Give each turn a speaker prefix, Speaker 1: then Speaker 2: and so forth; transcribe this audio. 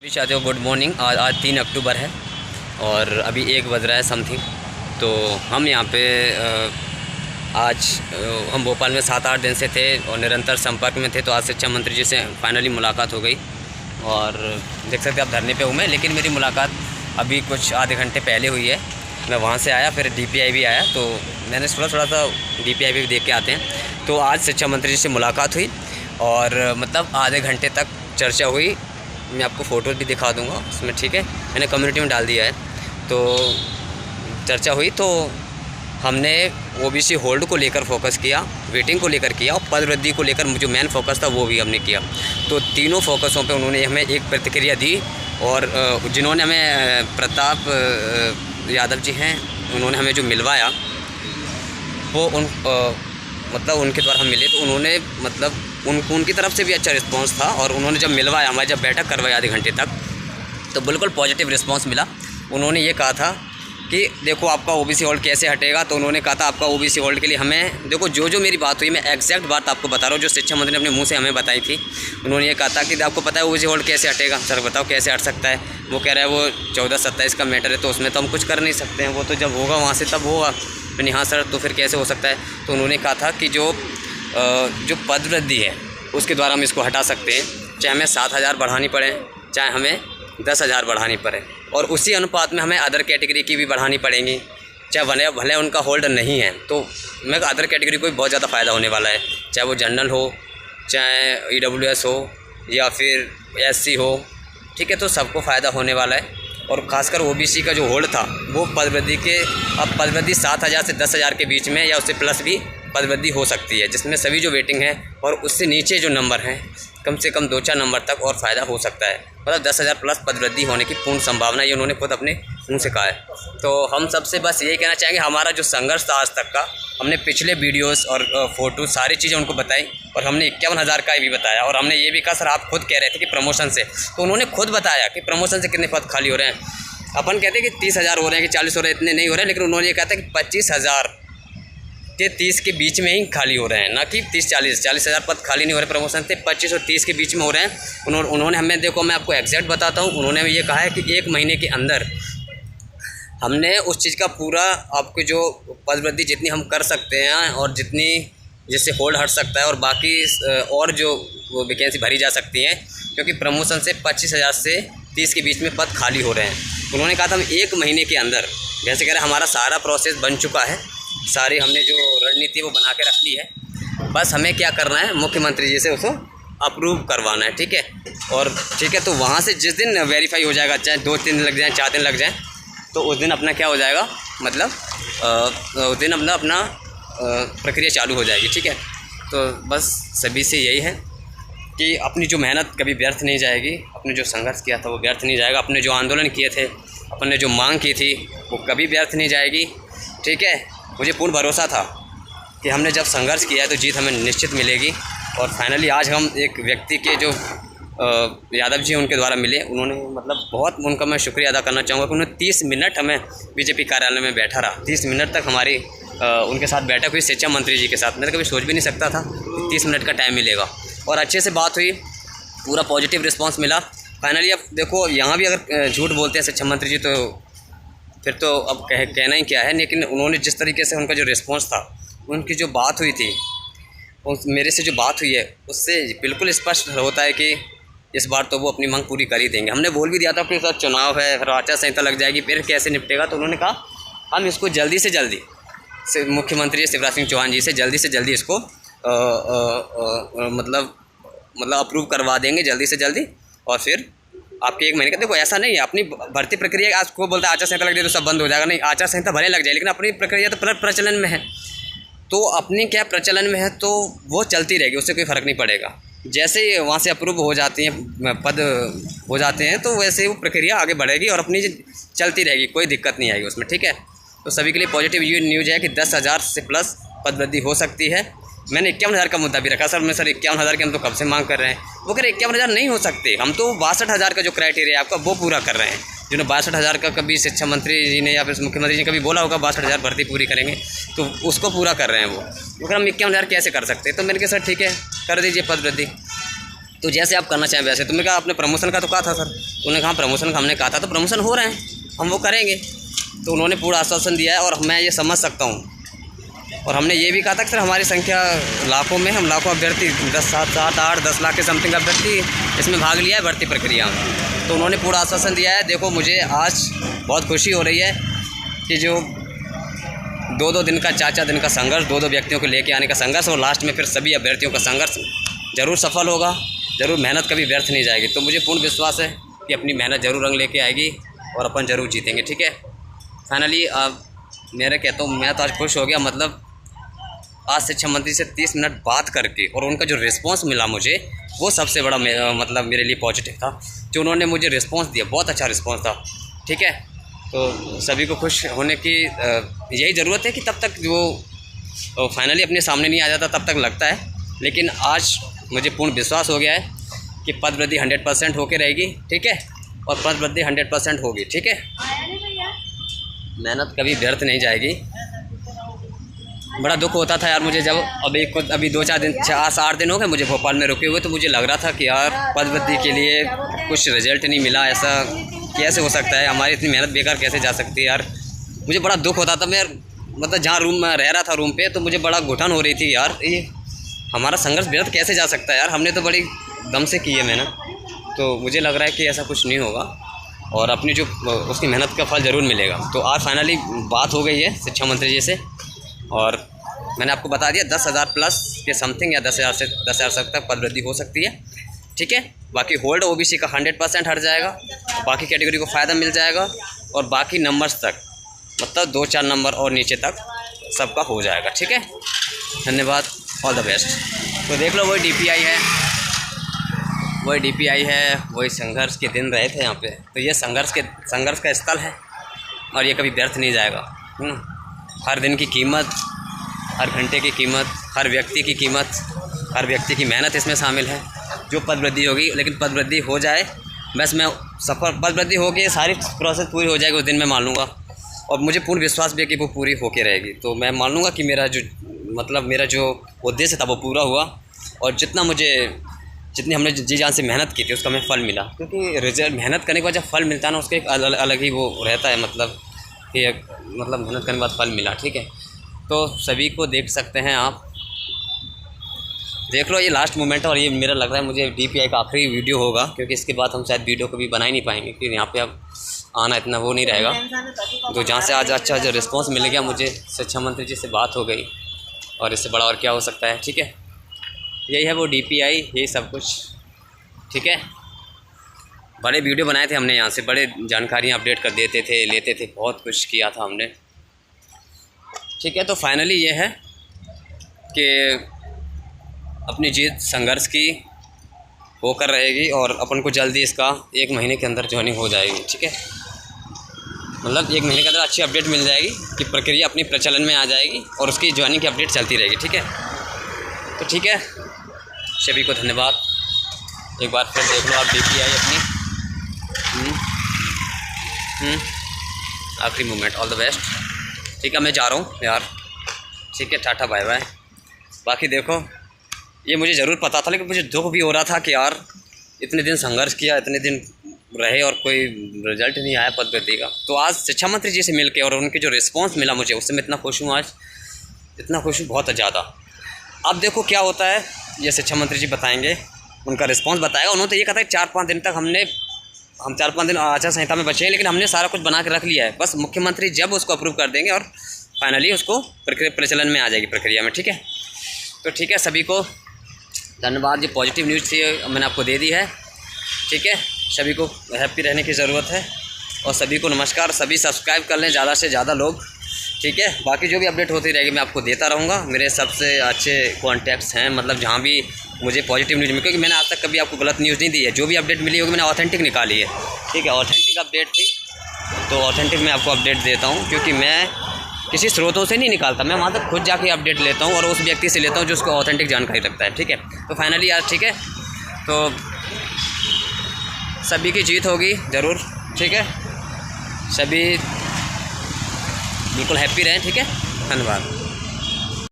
Speaker 1: चाहते हो good morning. आज 3 अक्टूबर है और अभी 1 बज रहा है समथिंग। तो हम यहाँ पे आज हम भोपाल में 7-8 दिन से थे और निरंतर संपर्क में थे। तो आज शिक्षा मंत्री जी से फाइनली मुलाकात हो गई और देख सकते हैं आप धरने पे हूँ मैं, लेकिन मेरी मुलाकात अभी कुछ आधे घंटे पहले हुई है। मैं वहाँ से आया, फिर DPI भी आया, तो मैंने थोड़ा सा DPI भी देख के आते हैं। तो आज शिक्षा मंत्री जी से मुलाकात हुई और मतलब आधे घंटे तक चर्चा हुई। मैं आपको फ़ोटो भी दिखा दूंगा उसमें, ठीक है, मैंने कम्युनिटी में डाल दिया है। तो चर्चा हुई तो हमने OBC होल्ड को लेकर फोकस किया, वेटिंग को लेकर किया और पद वृद्धि को लेकर जो मेन फोकस था वो भी हमने किया। तो तीनों फोकसों पे उन्होंने हमें एक प्रतिक्रिया दी और जिन्होंने हमें प्रताप यादव जी हैं, उन्होंने हमें जो मिलवाया वो मतलब उनके द्वारा हम मिले, तो उन्होंने मतलब उनकी तरफ से भी अच्छा रिस्पांस था। और उन्होंने जब मिलवाया, हमारी जब बैठक करवाई आधे घंटे तक, तो बिल्कुल पॉजिटिव रिस्पांस मिला। उन्होंने ये कहा था कि देखो आपका OBC होल्ड कैसे हटेगा। तो उन्होंने कहा था आपका OBC होल्ड के लिए हमें देखो जो मेरी बात हुई, मैं एग्जैक्ट बात आपको बता रहा हूँ जो शिक्षा मंत्री ने अपने मुँह से हमें बताई थी। उन्होंने ये कहा था कि आपको पता है OBC होल्ड कैसे हटेगा। सर बताओ कैसे हट सकता है। वो कह रहा है वो 14-27 का मैटर है, तो उसमें तो हम कुछ कर नहीं सकते हैं, वो तो जब होगा वहाँ से तब होगा। मैंने हाँ सर, तो फिर कैसे हो सकता है। तो उन्होंने कहा था कि जो पद वृद्धि है उसके द्वारा हम इसको हटा सकते हैं, चाहे हमें 7,000 बढ़ानी पड़े, चाहे हमें 10,000 बढ़ानी पड़े, और उसी अनुपात में हमें अदर कैटेगरी की भी बढ़ानी पड़ेंगी। चाहे भले उनका होल्ड नहीं है, तो मैं अदर कैटेगरी को भी बहुत ज़्यादा फ़ायदा होने वाला है, चाहे वो जनरल हो, चाहे EWS हो या फिर SC हो, ठीक है, तो सबको फ़ायदा होने वाला है। और ख़ासकर OBC का जो होल्ड था वो पद वृद्धि के, अब पद वृद्धि 7,000 से 10,000 के बीच में या उससे प्लस भी पद वृद्धि हो सकती है, जिसमें सभी जो वेटिंग है और उससे नीचे जो नंबर हैं कम से कम 2-4 नंबर तक और फ़ायदा हो सकता है। मतलब 10,000 प्लस पद वृद्धि होने की पूर्ण संभावना, ये उन्होंने खुद अपने मुँह से कहा है। तो हम सबसे बस यही कहना चाहेंगे, हमारा जो संघर्ष था आज तक का, हमने पिछले वीडियोस और फ़ोटो सारी चीज़ें उनको बताई और हमने 51,000 का भी बताया। और हमने ये भी कहा सर आप खुद कह रहे थे कि प्रमोशन से, तो उन्होंने खुद बताया कि प्रमोशन से कितने पद खाली हो रहे हैं। अपन कहते हैं कि 30,000 हो रहे हैं कि 40 हो रहे हैं, इतने नहीं हो रहे हैं, लेकिन उन्होंने ये कहा था कि 25,000 के 30 के बीच में ही खाली हो रहे हैं, ना कि 40,000 पद खाली नहीं हो रहे प्रमोशन से, 25 और 30 के बीच में हो रहे हैं। उन्होंने हमें, देखो मैं आपको एग्जैक्ट बताता हूँ, उन्होंने ये कहा है कि 1 महीने के अंदर हमने उस चीज़ का पूरा आपको जो पद वृद्धि जितनी हम कर सकते हैं और जितनी जिससे होल्ड हट सकता है और बाकी और जो वो वैकेंसी भरी जा सकती हैं, क्योंकि प्रमोशन से 25,000 से 30 के बीच में पद खाली हो रहे हैं। उन्होंने कहा था हम 1 महीने के अंदर, जैसे कह रहे हैं हमारा सारा प्रोसेस बन चुका है, सारी हमने जो रणनीति वो बना के रख ली है, बस हमें क्या करना है, मुख्यमंत्री जी से उसको अप्रूव करवाना है, ठीक है। और ठीक है, तो वहाँ से जिस दिन वेरीफाई हो जाएगा, चाहे 2-3 दिन लग जाएँ, 4 दिन लग जाएँ, तो उस दिन अपना क्या हो जाएगा, मतलब उस दिन अपना प्रक्रिया चालू हो जाएगी, ठीक है। तो बस सभी से यही है कि अपनी जो मेहनत कभी व्यर्थ नहीं जाएगी, अपने जो संघर्ष किया था वो व्यर्थ नहीं जाएगा, अपने जो आंदोलन किए थे, अपने जो मांग की थी वो कभी व्यर्थ नहीं जाएगी, ठीक है। मुझे पूर्ण भरोसा था कि हमने जब संघर्ष किया है तो जीत हमें निश्चित मिलेगी। और फाइनली आज हम एक व्यक्ति के जो यादव जी उनके द्वारा मिले, उन्होंने मतलब बहुत उनका मैं शुक्रिया अदा करना चाहूँगा कि उन्होंने 30 मिनट हमें BJP कार्यालय में बैठा रहा, 30 मिनट तक हमारी उनके साथ बैठक हुई शिक्षा मंत्री जी के साथ। मैंने कभी सोच भी नहीं सकता था कि 30 मिनट का टाइम मिलेगा और अच्छे से बात हुई, पूरा पॉजिटिव रिस्पांस मिला। फाइनली अब देखो यहाँ भी अगर झूठ बोलते हैं शिक्षा मंत्री जी तो फिर तो अब कहना ही क्या है, लेकिन उन्होंने जिस तरीके से उनका जो रिस्पांस था, उनकी जो बात हुई थी, मेरे से जो बात हुई है उससे बिल्कुल स्पष्ट होता है कि इस बार तो वो अपनी मांग पूरी कर ही देंगे। हमने बोल भी दिया था कि सर चुनाव है, फिर आचार संहिता लग जाएगी, फिर कैसे निपटेगा। तो उन्होंने कहा हम इसको जल्दी से जल्दी मुख्यमंत्री शिवराज सिंह चौहान जी से जल्दी इसको मतलब अप्रूव करवा देंगे जल्दी से जल्दी। और फिर आपके 1 महीने का, देखो ऐसा नहीं है, अपनी भर्ती प्रक्रिया आज को बोलता है आचार संहिता लग जाए तो सब बंद हो जाएगा, नहीं, आचार संहिता भले लग जाए लेकिन अपनी प्रक्रिया तो प्रचलन में है, तो अपनी क्या प्रचलन में है तो वो चलती रहेगी, उससे कोई फ़र्क नहीं पड़ेगा। जैसे ही वहाँ से अप्रूव हो जाती हैं, पद हो जाते हैं, तो वैसे वो प्रक्रिया आगे बढ़ेगी और अपनी चलती रहेगी, कोई दिक्कत नहीं आएगी उसमें, ठीक है। तो सभी के लिए पॉजिटिव ये न्यूज़ है कि 10,000 से प्लस पद वृद्धि हो सकती है। मैंने 51,000 का मुद्दा भी रखा, सर 51,000 की हम तो कब से मांग कर रहे हैं। वो कह रहे 51,000 नहीं हो सकते, हम तो 62,000 का जो क्राइटेरिया है आपका वो पूरा कर रहे हैं। जिन्होंने 62,000 का कभी शिक्षा मंत्री जी ने या फिर मुख्यमंत्री जी ने कभी बोला होगा 62,000 भर्ती पूरी करेंगे, तो उसको पूरा कर रहे हैं वो। अगर हम 51,000 कैसे कर सकते हैं, तो मैंने कहा सर ठीक है कर दीजिए पद वृद्धि। तो जैसे आप करना चाहें वैसे। तुमने कहा आपने प्रमोशन का तो कहा था सर, उन्होंने कहा प्रमोशन का हमने कहा था, तो प्रमोशन हो रहे हैं, हम वो करेंगे। तो उन्होंने पूरा आश्वासन दिया है और मैं ये समझ सकता हूँ। और हमने ये भी कहा था कि सर हमारी संख्या लाखों में, हम लाखों अभ्यर्थी 10 लाख के समथिंग अभ्यर्थी इसमें भाग लिया है भर्ती प्रक्रिया में। तो उन्होंने पूरा आश्वासन दिया है। देखो मुझे आज बहुत खुशी हो रही है कि जो 2-2 दिन का 4-4 दिन का संघर्ष, 2-2 व्यक्तियों को लेके आने का संघर्ष और लास्ट में फिर सभी अभ्यर्थियों का संघर्ष ज़रूर सफल होगा, ज़रूर मेहनत कभी व्यर्थ नहीं जाएगी। तो मुझे पूर्ण विश्वास है कि अपनी मेहनत ज़रूर रंग लेके आएगी और अपन ज़रूर जीतेंगे, ठीक है। फाइनली अब मेरा कहता हूँ, मैं तो आज खुश हो गया। मतलब आज शिक्षा मंत्री से 30 मिनट बात करके और उनका जो रिस्पांस मिला मुझे, वो सबसे बड़ा मतलब मेरे लिए पॉजिटिव था। जो उन्होंने मुझे रिस्पांस दिया, बहुत अच्छा रिस्पांस था, ठीक है। तो सभी को खुश होने की यही ज़रूरत है कि तब तक वो फाइनली अपने सामने नहीं आ जाता तब तक लगता है। लेकिन आज मुझे पूर्ण विश्वास हो गया है कि पद वृद्धि 100% होके रहेगी, ठीक है। और पद वृद्धि 100% होगी, ठीक है। मेहनत कभी व्यर्थ नहीं जाएगी। बड़ा दुख होता था यार मुझे, जब अभी 2-4 दिन 8 दिन हो गए मुझे भोपाल में रुके हुए, तो मुझे लग रहा था कि यार पद वृद्धि के लिए कुछ रिजल्ट नहीं मिला। ऐसा कैसे हो सकता है, हमारी इतनी मेहनत बेकार कैसे जा सकती है यार। मुझे बड़ा दुख होता था। मैं मतलब जहाँ रूम में रह रहा था रूम पे, तो मुझे बड़ा घुटन हो रही थी यार, ये हमारा संघर्ष व्यर्थ कैसे जा सकता है यार, हमने तो बड़ी दम से की है मेहनत। तो मुझे लग रहा है कि ऐसा कुछ नहीं होगा और अपनी जो उसकी मेहनत का फल ज़रूर मिलेगा। तो आज फाइनली बात हो गई है शिक्षा मंत्री जी से और मैंने आपको बता दिया 10,000 प्लस के समथिंग या 10,000 तक पद वृद्धि हो सकती है, ठीक है। बाकी होल्ड ओबीसी का 100% हट जाएगा, बाकी कैटेगरी को फ़ायदा मिल जाएगा और बाकी नंबर्स तक मतलब 2-4 नंबर और नीचे तक सबका हो जाएगा, ठीक है। धन्यवाद, ऑल द बेस्ट। तो देख लो वही DPI है, वही संघर्ष के दिन रहे थे यहाँ पे। तो ये संघर्ष का स्थल है और ये कभी व्यर्थ नहीं जाएगा। हर दिन की कीमत, हर घंटे की कीमत, हर व्यक्ति की कीमत, हर व्यक्ति की मेहनत इसमें शामिल है। जो पद वृद्धि होगी, लेकिन पद वृद्धि हो जाए, बस मैं सफल, पद वृद्धि होगी, सारी प्रोसेस पूरी हो जाएगी उस दिन मैं मान लूँगा। और मुझे पूर्ण विश्वास भी है कि वो पूरी होके रहेगी। तो मैं मान लूँगा कि मेरा जो उद्देश्य था वो पूरा हुआ और जितनी हमने जी जान से मेहनत की थी उसका हमें फल मिला। क्योंकि रिजल्ट, मेहनत करने के बाद जब फल मिलता है ना, उसका एक अलग ही वो रहता है, मतलब कि मेहनत करने के बाद फल मिला, ठीक है। तो सभी को देख सकते हैं आप, देख लो ये लास्ट मोमेंट है और ये मेरा लग रहा है मुझे DPI का आखिरी वीडियो होगा, क्योंकि इसके बाद हम शायद वीडियो कभी बना ही नहीं पाएंगे, क्योंकि यहाँ पे अब आना इतना वो नहीं रहेगा। तो जहाँ से आज अच्छा जो रिस्पांस मिल गया, मुझे शिक्षा मंत्री जी से बात हो गई और इससे बड़ा और क्या हो सकता है, ठीक है। यही है वो DPI, यही सब कुछ, ठीक है। बड़े वीडियो बनाए थे हमने, यहाँ से बड़े जानकारियाँ अपडेट कर देते थे, लेते थे, बहुत कुछ किया था हमने, ठीक है। तो फाइनली ये है कि अपनी जीत संघर्ष की होकर रहेगी और अपन को जल्दी इसका 1 महीने के अंदर ज्वाइनिंग हो जाएगी, ठीक है। मतलब 1 महीने के अंदर अच्छी अपडेट मिल जाएगी कि प्रक्रिया अपनी प्रचलन में आ जाएगी और उसकी ज्वाइनिंग की अपडेट चलती रहेगी, ठीक है। तो ठीक है, सभी को धन्यवाद। एक बार फिर देख लो आप DPI अपनी आखिरी मोमेंट, ऑल द बेस्ट, ठीक है। मैं जा रहा हूँ यार, ठीक है, टाटा बाय बाय। बाकी देखो ये मुझे ज़रूर पता था, लेकिन मुझे दुख भी हो रहा था कि यार इतने दिन संघर्ष किया, इतने दिन रहे और कोई रिजल्ट नहीं आया पद वृद्धि का। तो आज शिक्षा मंत्री जी से मिलके और उनके जो रिस्पांस मिला मुझे, उससे मैं इतना खुश हूँ, आज इतना खुश हूँ बहुत ज़्यादा। अब देखो क्या होता है, ये शिक्षा मंत्री जी बताएंगे, उनका रिस्पांस बताएगा। उन्होंने तो ये कहा था कि 4-5 दिन तक हम 4-5 दिन आचार संहिता में बचे हैं, लेकिन हमने सारा कुछ बना के रख लिया है। बस मुख्यमंत्री जब उसको अप्रूव कर देंगे और फाइनली उसको प्रचलन में आ जाएगी प्रक्रिया में, ठीक है। तो ठीक है, सभी को धन्यवाद। ये पॉजिटिव न्यूज़ थी, मैंने आपको दे दी है, ठीक है। सभी को हैप्पी रहने की ज़रूरत है और सभी को नमस्कार। सभी सब्सक्राइब कर लें ज़्यादा से ज़्यादा लोग, ठीक है। बाकी जो भी अपडेट होती रहेगी मैं आपको देता रहूँगा। मेरे सबसे अच्छे कॉन्टैक्ट्स हैं, मतलब जहाँ भी मुझे पॉजिटिव न्यूज़ मिली, क्योंकि मैंने आज तक कभी आपको गलत न्यूज़ नहीं दी है। जो भी अपडेट मिली होगी मैंने ऑथेंटिक निकाली है, ठीक है। ऑथेंटिक अपडेट थी तो ऑथेंटिक मैं आपको अपडेट देता हूँ, क्योंकि मैं किसी स्रोतों से नहीं निकालता, मैं वहाँ तक खुद जाके अपडेट लेता हूँ और उस व्यक्ति से लेता हूँ जो उसको ऑथेंटिक जानकारी रखता है, ठीक है। तो फाइनली आज ठीक है, तो सभी की जीत होगी ज़रूर, ठीक है। सभी बिल्कुल हैप्पी रहें, ठीक है। धन्यवाद।